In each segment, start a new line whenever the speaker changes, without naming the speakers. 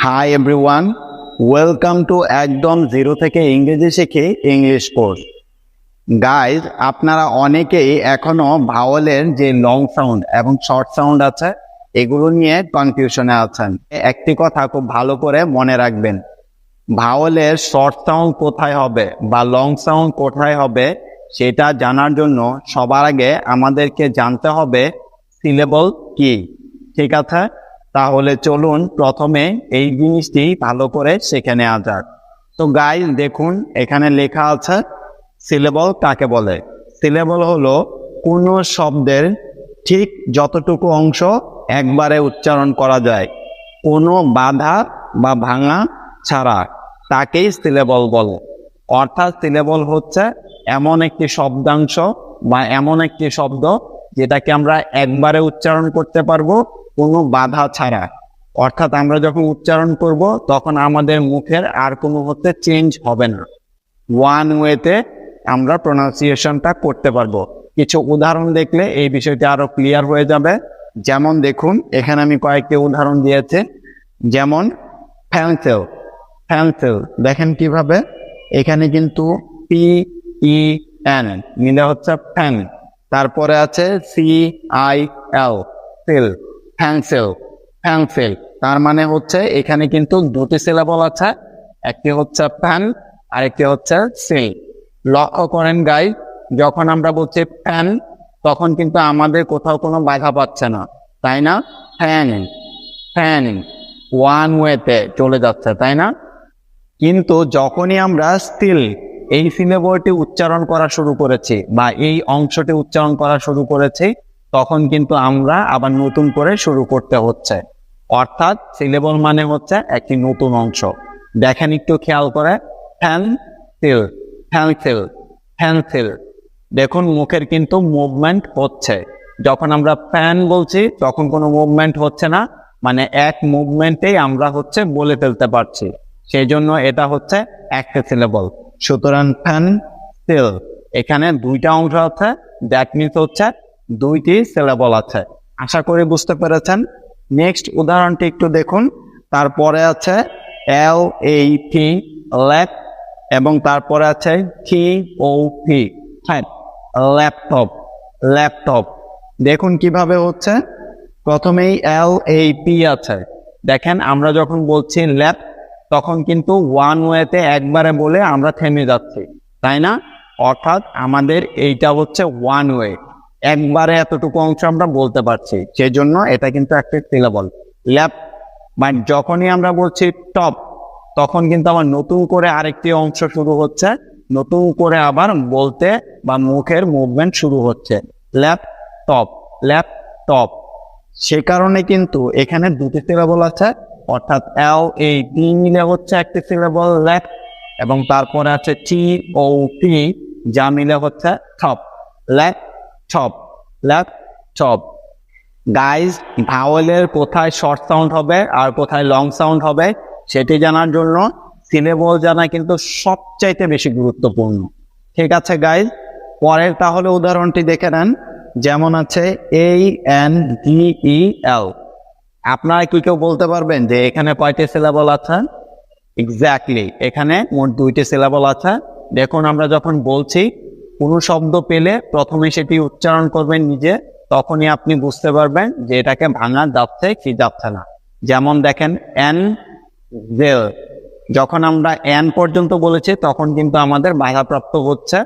Hi everyone, welcome to একদম zero থেকে ইংরেজি শিখে ইংলিশ কোর্স। গাইজ, আপনারা অনেকেই এখনো ভাওয়েলের যে লং সাউন্ড এবং শর্ট সাউন্ড আছে এগুলো নিয়ে কনফিউশনে আছেন। একটি কথা খুব ভালো করে মনে রাখবেন, ভাওয়েলের শর্ট সাউন্ড কোথায় হবে বা লং সাউন্ড কোথায় হবে সেটা জানার জন্য সবার আগে আমাদেরকে জানতে হবে সিলেবল কি। ঠিক আছে, তাহলে চলুন প্রথমে এই জিনিসটি ভালো করে শিখে নেওয়া যাক। তো গাইজ দেখুন, এখানে লেখা আছে সিলেবল কাকে বলে। সিলেবল হলো কোনো শব্দের ঠিক যতটুকু অংশ একবারে উচ্চারণ করা যায়, কোনো বাধা বা ভাঙা ছাড়া, তাকেই সিলেবল বলে। অর্থাৎ সিলেবল হচ্ছে এমন একটি শব্দাংশ বা এমন একটি শব্দ যেটাকে আমরা একবারে উচ্চারণ করতে পারবো কোনো বাধা ছাড়া। অর্থাৎ আমরা যখন উচ্চারণ করব তখন আমাদের মুখের আর কোনো চেঞ্জ হবে না, ওয়ান ওয়েতে আমরা প্রোনাউন্সিয়েশনটা করতে পারবো। কিছু উদাহরণ দেখলে এই বিষয়টি আরো ক্লিয়ার হয়ে যাবে। যেমন দেখুন, এখানে আমি কয়েকটি উদাহরণ দিয়েছি। যেমন পেন্সিল, পেন্সিল দেখেন কিভাবে, এখানে কিন্তু PEN মিলে হচ্ছে পেন, তারপরে আছে CIL সিল, পেন্সিল, পেন্সিল। তার মানে হচ্ছে এখানে কিন্তু দুটি সিলেবল আছে, একটি হচ্ছে পেন আর একটি হচ্ছে সিল। লক্ষ্য করেন গাইজ, যখন আমরা বলছি পেন তখন কিন্তু আমাদের কোথাও কোনো বাধা পাচ্ছে না, তাই না? ফ্যান, ফ্যান ওয়ান ওয়েতে চলে যাচ্ছে, তাই না? কিন্তু যখনই আমরা স্টিল এই সিলেবলটি উচ্চারণ করা শুরু করেছি বা এই অংশটি উচ্চারণ করা শুরু করেছি তখন কিন্তু আমরা আবার নতুন করে শুরু করতে হচ্ছে। অর্থাৎ সিলেবল মানে হচ্ছে একটি নতুন অংশ। দেখেন একটু খেয়াল করে, পেন্সিল, পেন্সিল, পেন্সিল। দেখুন মুখের কিন্তু মুভমেন্ট হচ্ছে। যখন আমরা পেন বলছি তখন কোনো মুভমেন্ট হচ্ছে না, মানে এক মুভমেন্টেই আমরা বলে ফেলতে পারছি, সেই জন্য এটা হচ্ছে একটা সিলেবল। সুতরাং পেন্সিল, এখানে দুইটা অংশ আছে, দ্যাট মিনস হচ্ছে দুইটি সিলেবল আছে। আশা করি বুঝতে পেরেছেন। নেক্সট উদাহরণটি একটু দেখুন। তারপরে আছে LAP ল্যাপ, এবং তারপরে আছে TOP ল্যাপটপ, ল্যাপটপ। দেখুন কিভাবে হচ্ছে, প্রথমেই LAP আছে। দেখেন আমরা যখন বলছি ল্যাপ তখন কিন্তু ওয়ান ওয়েতে একবারে বলে আমরা থেমে যাচ্ছি, তাই না? অর্থাৎ আমাদের এইটা হচ্ছে ওয়ান ওয়ে, একবারে এতটুকু অংশ আমরা বলতে পারছি, সেই জন্য এটা কিন্তু একটা সিলেবল ল্যাপ। বাট যখনই আমরা বলছি টপ তখন কিন্তু আবার নতুন করে আরেকটি অংশ শুরু হচ্ছে, নতুন করে আবার বলতে বা মুখের মুভমেন্ট শুরু হচ্ছে, ল্যাপটপ, ল্যাপটপ। সে কারণে কিন্তু এখানে দুটি সিলেবল আছে, অর্থাৎ LAP মিলে হচ্ছে একটি সিলেবল ল্যাপ, এবং তারপরে আছে TOP যা মিলে হচ্ছে টপ, ল্যাপটপ, ল্যাপটপ। গাইজ, ভাওয়েলের কোথায় শর্ট সাউন্ড হবে আর কোথায় লং সাউন্ড হবে সেটি জানার জন্য সিলেবল জানা কিন্তু সবচাইতে বেশি গুরুত্বপূর্ণ। ঠিক আছে গাইজ, পরের তাহলে উদাহরণটি দেখে নেন। যেমন আছে ANDEL। আপনারা কি কেউ বলতে পারবেন যে এখানে কয়টি সিলেবল আছে? এক্স্যাক্টলি, এখানে মোট দুইটি সিলেবল আছে। দেখুন আমরা যখন বলছি কোনো শব্দ পেলে প্রথমে সেটি উচ্চারণ করবেন নিজে, তখনই আপনি বুঝতে পারবেন যে এটাকে ভাঙা যাচ্ছে কি যাচ্ছে না। যেমন দেখেন জেল, যখন আমরা এন পর্যন্ত বলেছি তখন কিন্তু আমাদের বাধাপ্রাপ্ত হচ্ছে,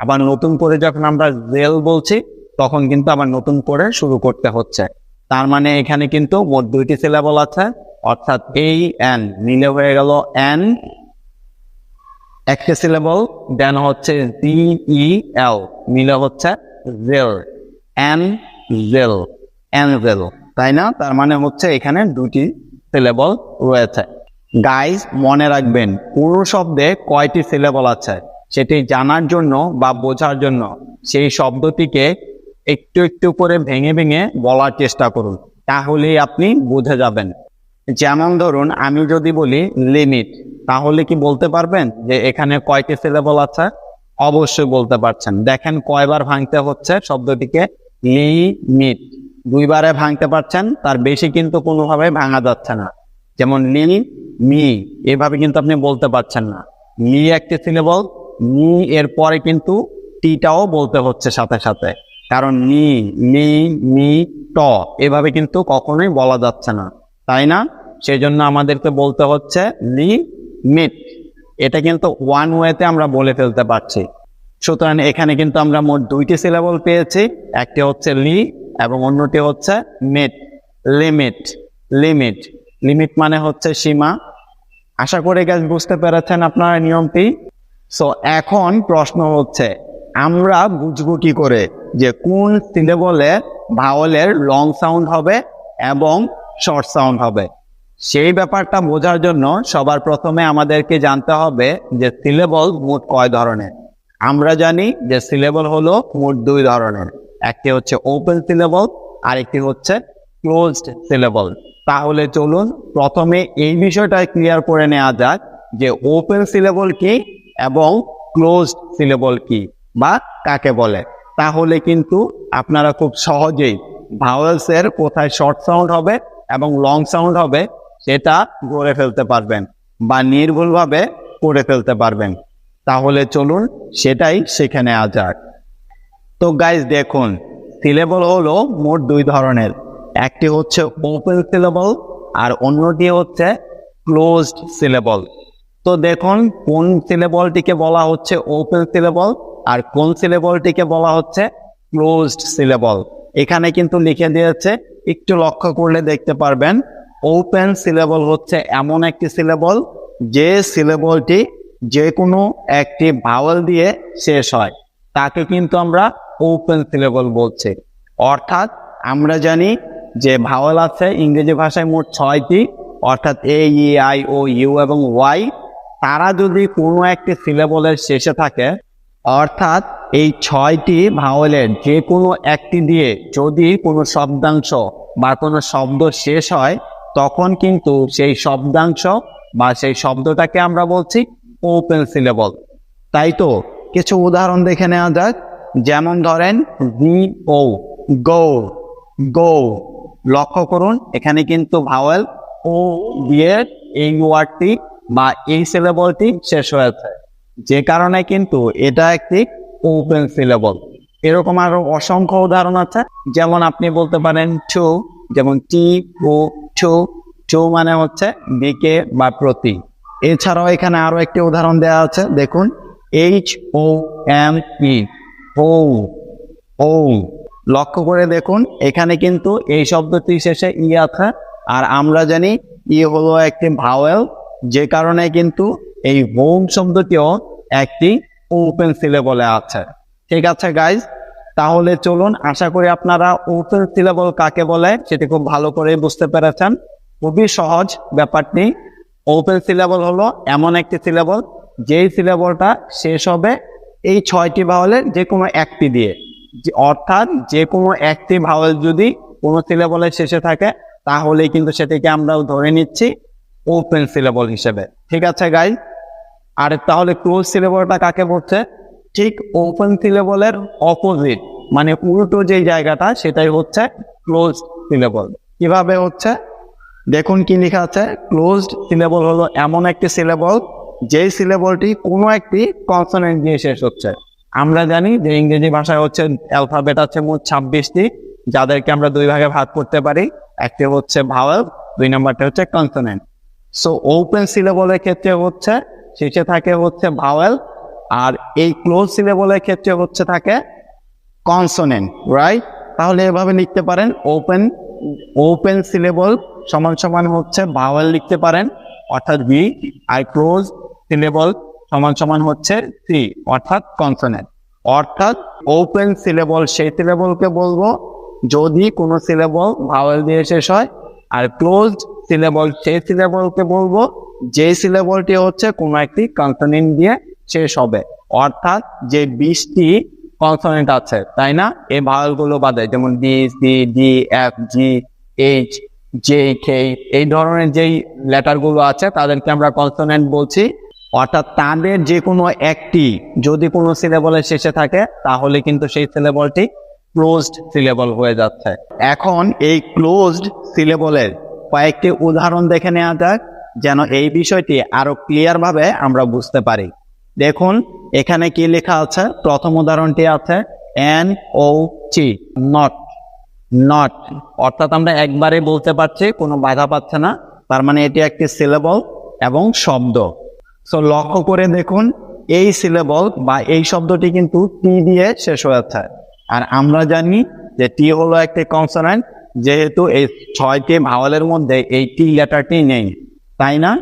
আবার নতুন করে যখন আমরা জেল বলছি তখন কিন্তু আবার নতুন করে শুরু করতে হচ্ছে। তার মানে এখানে কিন্তু মোট দুইটি সিলেবল আছে, অর্থাৎ AN মিলে হয়ে গেল এন একটা সিলেবল, দেন হচ্ছে DEL মিলে হচ্ছে জেল, এন জেল, এন জেল, তাই না? তার মানে হচ্ছে এখানে দুটি সিলেবল রয়েছে। গাইজ মনে রাখবেন, পুরো শব্দে কয়টি সিলেবল আছে সেটি জানার জন্য বা বোঝার জন্য সেই শব্দটিকে একটু একটু করে ভেঙে ভেঙে বলার চেষ্টা করুন, তাহলেই আপনি বুঝে যাবেন। যেমন ধরুন আমি যদি বলি লিমিট, তাহলে কি বলতে পারবেন যে এখানে কয়টি সিলেবল আছে? অবশ্যই বলতে পারছেন। দেখেন কয়বার ভাঙতে হচ্ছে শব্দটিকে, লিমিট দুইবারে ভাঙতে পারছেন, তার বেশি কিন্তু কোনোভাবে ভাঙা যাচ্ছে না। যেমন মি এভাবে কিন্তু আপনি বলতে পারছেন না। মি একটি সিলেবল, মি এর পরে কিন্তু টিটাও বলতে হচ্ছে সাথে সাথে, কারণ মি মি মি ট এভাবে কিন্তু কখনোই বলা যাচ্ছে না, তাই না? সেই জন্য আমাদেরকে বলতে হচ্ছে লি মিট। এটা কিন্তু ওয়ান ওয়েতে আমরা বলে ফেলতে পারছি। সুতরাং এখানে কিন্তু আমরা মোট দুইটি সিলেবল পেয়েছি, একটি হচ্ছে লি এবং অন্যটি হচ্ছে মিট। লিমিট, লিমিট, লিমিট মানে হচ্ছে সীমা। আশা করি গাইস বুঝতে পেরেছেন আপনারা নিয়মটি। সো এখন প্রশ্ন হচ্ছে আমরা বুঝবো কি করে যে কোন সিলেবলে ভাওয়েলের লং সাউন্ড হবে এবং শর্ট সাউন্ড হবে। সেই ব্যাপারটা বোঝার জন্য সবার প্রথমে আমাদেরকে জানতে হবে যে সিলেবল মোট কয় ধরনের। আমরা জানি যে সিলেবল হলো মোট দুই ধরনের, একটি হচ্ছে ওপেন সিলেবল আর একটি হচ্ছে ক্লোজড সিলেবল। তাহলে চলুন প্রথমে এই বিষয়টা ক্লিয়ার করে নেওয়া যাক যে ওপেন সিলেবল কি এবং ক্লোজড সিলেবল কি বা কাকে বলে। তাহলে কিন্তু আপনারা খুব সহজেই ভাওয়েলসের কোথায় শর্ট সাউন্ড হবে এবং লং সাউন্ড হবে সেটা গড়ে ফেলতে পারবেন বা নির্ভুলভাবে করে ফেলতে পারবেন। তাহলে চলুন সেটাই শিখে নেওয়া যাক। তো গাইজ দেখুন, সিলেবল হলো মোট দুই ধরনের, একটি হচ্ছে ওপেন সিলেবল আর অন্যটি হচ্ছে ক্লোজড সিলেবল। তো দেখুন কোন সিলেবলটিকে বলা হচ্ছে ওপেন সিলেবল আর কোন সিলেবলটিকে বলা হচ্ছে ক্লোজড সিলেবল। এখানে কিন্তু লিখে দিয়েছে, একটু লক্ষ্য করলে দেখতে পারবেন ওপেন সিলেবল হচ্ছে এমন একটি সিলেবল যে সিলেবলটি যে কোনো একটি ভাওয়েল দিয়ে শেষ হয়, তাকে কিন্তু আমরা ওপেন সিলেবল বলছি। অর্থাৎ আমরা জানি যে ভাওয়েল আছে ইংরেজি ভাষায় মোট 6টি, অর্থাৎ এ ই আই ও ইউ এবং ওয়াই। তারা যদি কোনো একটি সিলেবলের শেষে থাকে, অর্থাৎ এই 6টি ভাওয়েলের যে কোনো একটি দিয়ে যদি কোনো শব্দাংশ বা কোনো শব্দ শেষ হয়, তখন কিন্তু সেই শব্দাংশ বা সেই শব্দটাকে আমরা বলছি ওপেন সিলেবল। তাই তো কিছু উদাহরণ দেখে নেওয়া যাক। যেমন ধরেন জি ও, গো, গো। লক্ষ্য করুন এখানে কিন্তু ভাওয়েল ও দিয়ে এই ওয়ার্ডটি বা এই সিলেবলটি শেষ হয়েছে, যে কারণে কিন্তু এটা একটি ওপেন সিলেবল। এরকম আরো অসংখ্য উদাহরণ আছে। যেমন আপনি বলতে পারেন টু, যেমন টি ও টু, টু মানে হচ্ছে দিকে বা প্রতি। এছাড়াও এখানে আরো একটি উদাহরণ দেওয়া আছে, দেখুন H O M E, home, home. লক্ষ্য করে দেখুন এখানে কিন্তু এই শব্দটি শেষে ই আছে, আর আমরা জানি ই হলো একটি ভাওয়েল, যে কারণে কিন্তু এই হোম শব্দটিও একটি ওপেন সিলেবলে আছে। ঠিক আছে গাইজ, তাহলে চলুন আশা করি আপনারা ওপেন সিলেবল কাকে বলে সেটি খুব ভালো করে বুঝতে পেরেছেন। খুবই সহজ ব্যাপারটি। ওপেন সিলেবল হলো এমন একটি সিলেবল যেই সিলেবলটা শেষ হবে এই 6টি ভাওয়েলের যে কোনো একটি দিয়ে, অর্থাৎ যে কোনো একটি ভাওয়েল যদি কোনো সিলেবলের শেষে থাকে তাহলে কিন্তু সেটিকে আমরা ধরে নিচ্ছি ওপেন সিলেবল হিসেবে। ঠিক আছে গাইজ, আর তাহলে ক্লোজ সিলেবলটা কাকে বলছে? ঠিক ওপেন সিলেবলের অপোজিট, মানে উল্টো যেই জায়গাটা সেটাই হচ্ছে ক্লোজ সিলেবল। কিভাবে হচ্ছে দেখুন কি লেখা আছে, ক্লোজড সিলেবল হলো এমন একটি সিলেবল যেই সিলেবলটি কোনো একটি কনসোনেন্ট দিয়ে শেষ হচ্ছে। আমরা জানি যে ইংরেজি ভাষায় হচ্ছে অ্যালফাবেট আছে মোট 26টি, যাদেরকে আমরা দুই ভাগে ভাগ করতে পারি, একটি হচ্ছে ভাওয়েল, 2 নম্বরটা হচ্ছে কনসোনেন্ট। সো ওপেন সিলেবলের ক্ষেত্রে হচ্ছে শেষে থাকে হচ্ছে ভাওয়েল, আর এই ক্লোজ সিলেবলের ক্ষেত্রে হচ্ছে থাকে কনসোনেন্ট, রাইট? তাহলে এভাবে লিখতে পারেন ওপেন, ওপেন সিলেবল সমান সমান হচ্ছে ভাওয়েল লিখতে পারেন অর্থাৎ বি, আর ক্লোজ সিলেবল সমান সমান হচ্ছে সি অর্থাৎ কনসোনেন্ট। অর্থাৎ ওপেন সিলেবল সেই সিলেবলকে বলবো যদি কোনো সিলেবল ভাওয়েল দিয়ে শেষ হয়, আর ক্লোজড সিলেবল সেই সিলেবলকে বলবো যে সিলেবলটি হচ্ছে কোনো একটি কনসোনেন্ট দিয়ে শেষ হবে। অর্থাৎ যে 20টি কনসোনেন্ট আছে তাই না, এই ভাওয়েলগুলো বাদে, যেমন ডি, সি, ডি, এফ, জি, এইচ, জে, কে, এই ধরনের যেই লেটারগুলো আছে তাদেরকে আমরা কনসোনেন্ট বলছি। অর্থাৎ তাদের যে কোনো একটি যদি কোনো সিলেবলের শেষে থাকে তাহলে কিন্তু সেই সিলেবলটি ক্লোজড সিলেবল হয়ে যাচ্ছে। এখন এই ক্লোজড সিলেবলের কয়েকটি উদাহরণ দেখে নেওয়া যাক। যেন এই বিষয়টি আরো ক্লিয়ার ভাবে আমরা বুঝতে পারি। দেখুন এখানে কি লেখা আছে, প্রথম উদাহরণটি আছে NOT, নট। নট অর্থাৎ আমরা একবারে বলতে পারছি, কোনো বাধা পাচ্ছে না, তার মানে এটি একটি সিলেবল এবং শব্দ। সো লক্ষ্য করে দেখুন এই সিলেবল বা এই শব্দটি কিন্তু টি দিয়ে শেষ হয়েছে, আর আমরা জানি যে টি হলো একটি কনসোনেন্ট, যেহেতু এই 6টি ভাওয়ালের মধ্যে এই টি লেটারটি নেই, তাই না?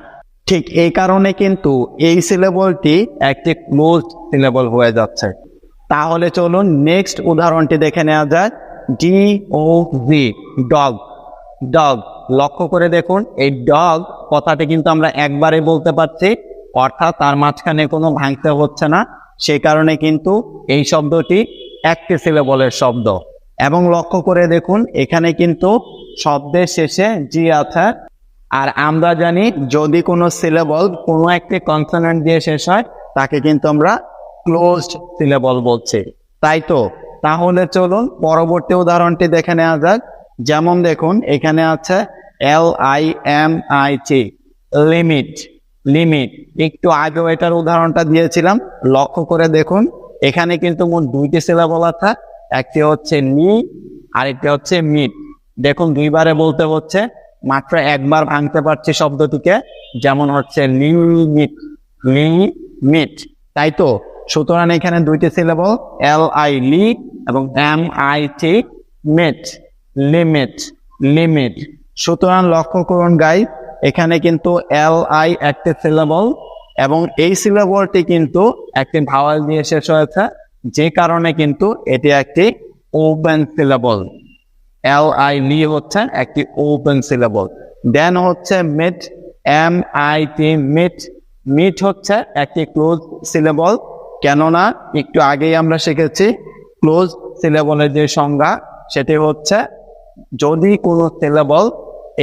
ঠিক এই কারণে কিন্তু এই সিলেবলটি একটি ক্লোজড সিলেবল হয়ে যাচ্ছে। তাহলে চলুন নেক্সট উদাহরণটি দেখে নেওয়া যায়। DOG, dog. ডগ লক্ষ্য করে দেখুন এই ডগ কথাটি কিন্তু আমরা একবারে বলতে পারছি, অর্থাৎ তার মাঝখানে কোনো ভাঙতে হচ্ছে না, সে কারণে কিন্তু এই শব্দটি একটি সিলেবলের শব্দ। এবং লক্ষ্য করে দেখুন এখানে কিন্তু শব্দের শেষে জি আছে, আর আমরা জানি যদি কোনো সিলেবল কোনো একটি কনসোনেন্ট দিয়ে শেষ হয় তাকে কিন্তু আমরা ক্লোজড সিলেবল বলছি, তাই তো? তাহলে চলুন পরবর্তী উদাহরণটি দেখে নেওয়া যাক। যেমন দেখুন এখানে আছে LIMIT, লিমিট। লিমিট একটু আগেও এটার উদাহরণটা দিয়েছিলাম, লক্ষ্য করে দেখুন এখানে কিন্তু মোট 2টি সিলেবল আছে, একটি হচ্ছে লি আর একটি হচ্ছে মিট। দেখুন দুইবারে বলতে হচ্ছে, মাত্র একবার ভাঙতে পারছি শব্দটিকে, যেমন হচ্ছে লিমিট, লিমিট, তাই তো? সুতরাং এখানে 2টি সিলেবল LI লি এবং MIT মিট, লিমিট, লিমিট। সুতরাং লক্ষ্য করুন গাইস এখানে কিন্তু LI একটি সিলেবল এবং এই সিলেবলটি কিন্তু একটি ভাওয়াল দিয়ে শেষ হয়েছে, যে কারণে কিন্তু এটি একটি ওপেন সিলেবল। LI লি হচ্ছে একটি ওপেন সিলেবল। দেন হচ্ছে মিট, MIT মিট। মিট হচ্ছে একটি ক্লোজ সিলেবল, কেননা একটু আগেই আমরা শিখেছি ক্লোজ সিলেবলের যে সংজ্ঞা সেটি হচ্ছে যদি কোনো সিলেবল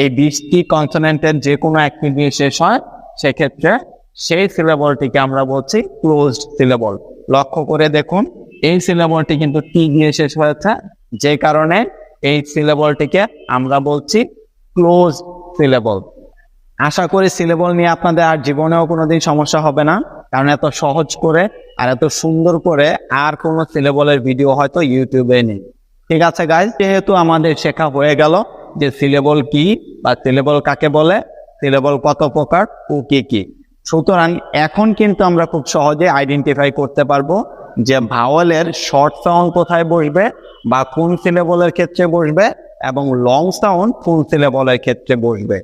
এই 20টি কনসোনেন্টের যে কোনো একটি দিয়ে শেষ হয় সেক্ষেত্রে সেই সিলেবলটিকে আমরা বলছি ক্লোজড সিলেবল। লক্ষ্য করে দেখুন এই সিলেবলটি কিন্তু টি দিয়ে শেষ হয়েছে, যে কারণে এই সিলেবলটিকে আমরা বলছি ক্লোজ সিলেবল। আশা করি সিলেবল নিয়ে আপনাদের আর জীবনেও কোনোদিন সমস্যা হবে না, কারণ এত সহজ করে আর এত সুন্দর করে আর কোনো সিলেবলের ভিডিও হয়তো ইউটিউবে নেই। ঠিক আছে গাইজ, যেহেতু আমাদের শেখা হয়ে গেল যে সিলেবল কি বা সিলেবল কাকে বলে, সিলেবল কত প্রকার ও কি কি, সুতরাং এখন কিন্তু আমরা খুব সহজে আইডেন্টিফাই করতে পারবো যে ভাওয়ালের শর্ট সাউন্ড কোথায় বসবে বা কোন সিলেবলের ক্ষেত্রে বসবে এবং লং সাউন্ড কোন সিলেবলের ক্ষেত্রে বসবে।